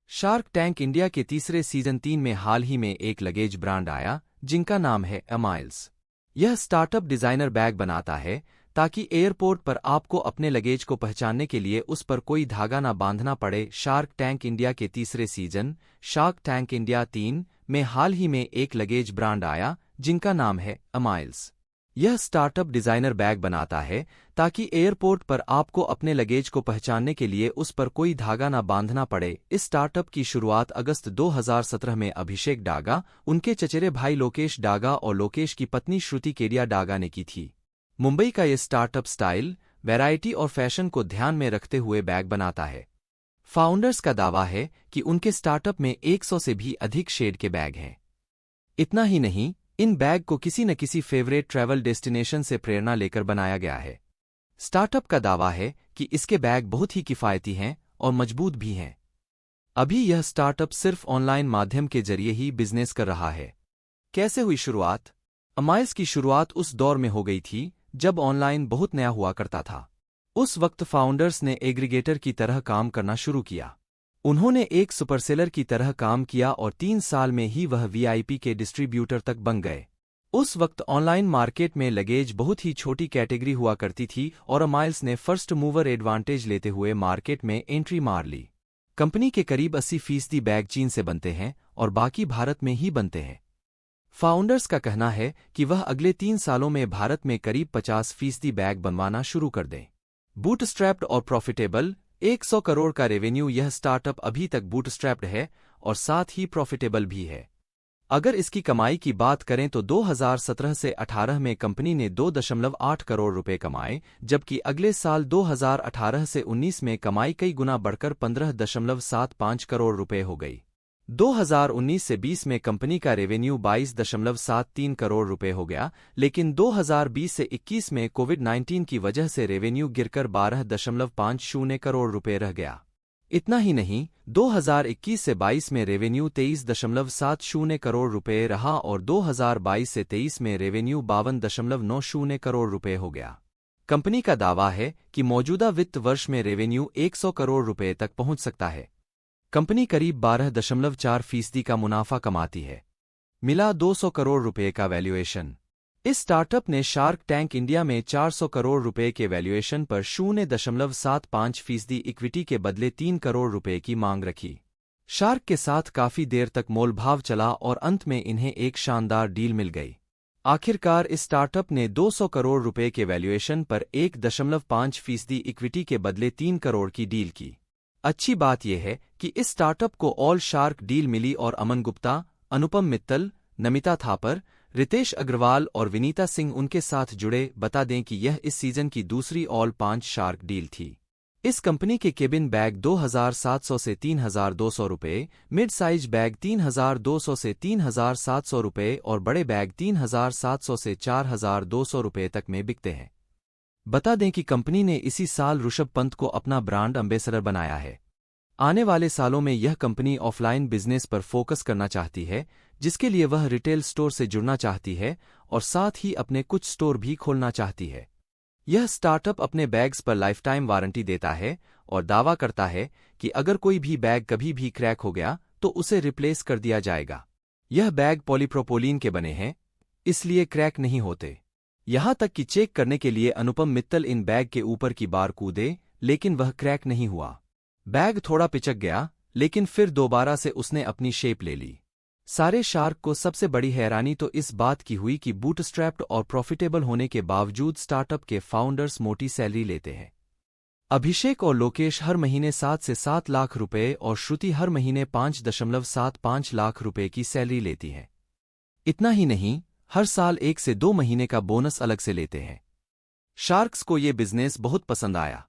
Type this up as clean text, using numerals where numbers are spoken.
Shark tank India के तीसरे season 3 में हाल ही में एक लगेज ब्रांड आया जिनका नाम है अमाइल्स। यह स्टार्टअप डिजाइनर बैग बनाता है ताकि एयरपोर्ट पर आपको अपने लगेज को पहचानने के लिए उस पर कोई धागा ना बांधना पड़े। शार्क टैंक इंडिया के तीसरे सीजन शार्क टैंक इंडिया 3 में हाल ही में एक लगेज ब्रांड आया जिनका नाम है अमाइल्स। यह स्टार्टअप डिजाइनर बैग बनाता है ताकि एयरपोर्ट पर आपको अपने लगेज को पहचानने के लिए उस पर कोई धागा ना बांधना पड़े। इस स्टार्टअप की शुरुआत अगस्त 2017 में अभिषेक डागा, उनके चचेरे भाई लोकेश डागा और लोकेश की पत्नी श्रुति केडिया डागा ने की थी। मुंबई का यह स्टार्टअप स्टाइल, वैरायटी और फैशन को ध्यान में रखते हुए बैग बनाता है। फाउंडर्स का दावा है कि उनके स्टार्टअप में 100 से भी अधिक शेड के बैग हैं। इतना ही नहीं, इन बैग को किसी न किसी फेवरेट ट्रैवल डेस्टिनेशन से प्रेरणा लेकर बनाया गया है। स्टार्टअप का दावा है कि इसके बैग बहुत ही किफ़ायती हैं और मजबूत भी हैं। अभी यह स्टार्टअप सिर्फ ऑनलाइन माध्यम के जरिए ही बिजनेस कर रहा है। कैसे हुई शुरुआत? अमाइल्स की शुरुआत उस दौर में हो गई थी जब ऑनलाइन बहुत नया हुआ करता था। उस वक्त फाउंडर्स ने एग्रीगेटर की तरह काम करना शुरू किया। उन्होंने एक सुपरसेलर की तरह काम किया और 3 साल में ही वह वीआईपी के डिस्ट्रीब्यूटर तक बन गए। उस वक्त ऑनलाइन मार्केट में लगेज बहुत ही छोटी कैटेगरी हुआ करती थी और अमाइल्स ने फर्स्ट मूवर एडवांटेज लेते हुए मार्केट में एंट्री मार ली। कंपनी के करीब 80% बैग चीन से बनते हैं और बाकी भारत में ही बनते हैं। फाउंडर्स का कहना है कि वह अगले 3 सालों में भारत में करीब 50% बैग बनवाना शुरू कर दें। बूटस्ट्रैप्ड और प्रॉफिटेबल, 100 करोड़ का रेवेन्यू। यह स्टार्टअप अभी तक बूटस्ट्रैप्ड है और साथ ही प्रॉफिटेबल भी है। अगर इसकी कमाई की बात करें तो 2017 से 18 में कंपनी ने 2.8 करोड़ रुपए कमाए, जबकि अगले साल 2018 से 19 में कमाई कई गुना बढ़कर 15.75 करोड़ रुपए हो गई। 2019 से 20 में कंपनी का रेवेन्यू 22.73 करोड़ रुपए हो गया, लेकिन 2020 से 21 में कोविड-19 की वजह से रेवेन्यू गिरकर 12.50 करोड़ रुपए रह गया। इतना ही नहीं, 2021 से 22 में रेवेन्यू 23.70 करोड़ रुपए रहा और 2022 से 23 में रेवेन्यू 52.90 करोड़ रुपए हो गया। कंपनी का दावा है कि मौजूदा वित्त वर्ष में रेवेन्यू 100 करोड़ रुपए तक पहुंच सकता है। कंपनी करीब 12.4% का मुनाफा कमाती है। मिला 200 करोड़ रुपए का वैल्यूएशन। इस स्टार्टअप ने शार्क टैंक इंडिया में 400 करोड़ रुपए के वैल्यूएशन पर 0.75% इक्विटी के बदले 3 करोड़ रुपए की मांग रखी। शार्क के साथ काफी देर तक मोलभाव चला और अंत में इन्हें एक शानदार डील मिल गई। आखिरकार इस स्टार्टअप ने 200 करोड़ रुपए के वैल्यूएशन पर 1.5% इक्विटी के बदले 3 करोड़ की डील की। अच्छी बात यह है कि इस स्टार्टअप को ऑल शार्क डील मिली और अमन गुप्ता, अनुपम मित्तल, नमिता थापर, रितेश अग्रवाल और विनीता सिंह उनके साथ जुड़े। बता दें कि यह इस सीजन की दूसरी ऑल 5 शार्क डील थी। इस कंपनी के केबिन बैग 2,700 से 3,200 रुपये, मिड साइज बैग 3,200 से 3,700 रुपये और बड़े बैग 3,700 से 4,200 रुपये तक में बिकते हैं। बता दें कि कंपनी ने इसी साल ऋषभ पंत को अपना ब्रांड एम्बेसडर बनाया है। आने वाले सालों में यह कंपनी ऑफलाइन बिजनेस पर फोकस करना चाहती है, जिसके लिए वह रिटेल स्टोर से जुड़ना चाहती है और साथ ही अपने कुछ स्टोर भी खोलना चाहती है। यह स्टार्टअप अपने बैग्स पर लाइफटाइम वारंटी देता है और दावा करता है कि अगर कोई भी बैग कभी भी क्रैक हो गया तो उसे रिप्लेस कर दिया जाएगा। यह बैग पॉलीप्रोपोलीन के बने हैं, इसलिए क्रैक नहीं होते। यहां तक कि चेक करने के लिए अनुपम मित्तल इन बैग के ऊपर की बार कूदे, लेकिन वह क्रैक नहीं हुआ। बैग थोड़ा पिचक गया, लेकिन फिर दोबारा से उसने अपनी शेप ले ली। सारे शार्क को सबसे बड़ी हैरानी तो इस बात की हुई कि बूटस्ट्रैप्ड और प्रॉफिटेबल होने के बावजूद स्टार्टअप के फाउंडर्स मोटी सैलरी लेते हैं। अभिषेक और लोकेश हर महीने 7 से 7 लाख रुपए और श्रुति हर महीने 5.75 लाख रुपए की सैलरी लेती है। इतना ही नहीं, हर साल 1 से 2 महीने का बोनस अलग से लेते हैं। शार्क्स को ये बिजनेस बहुत पसंद आया।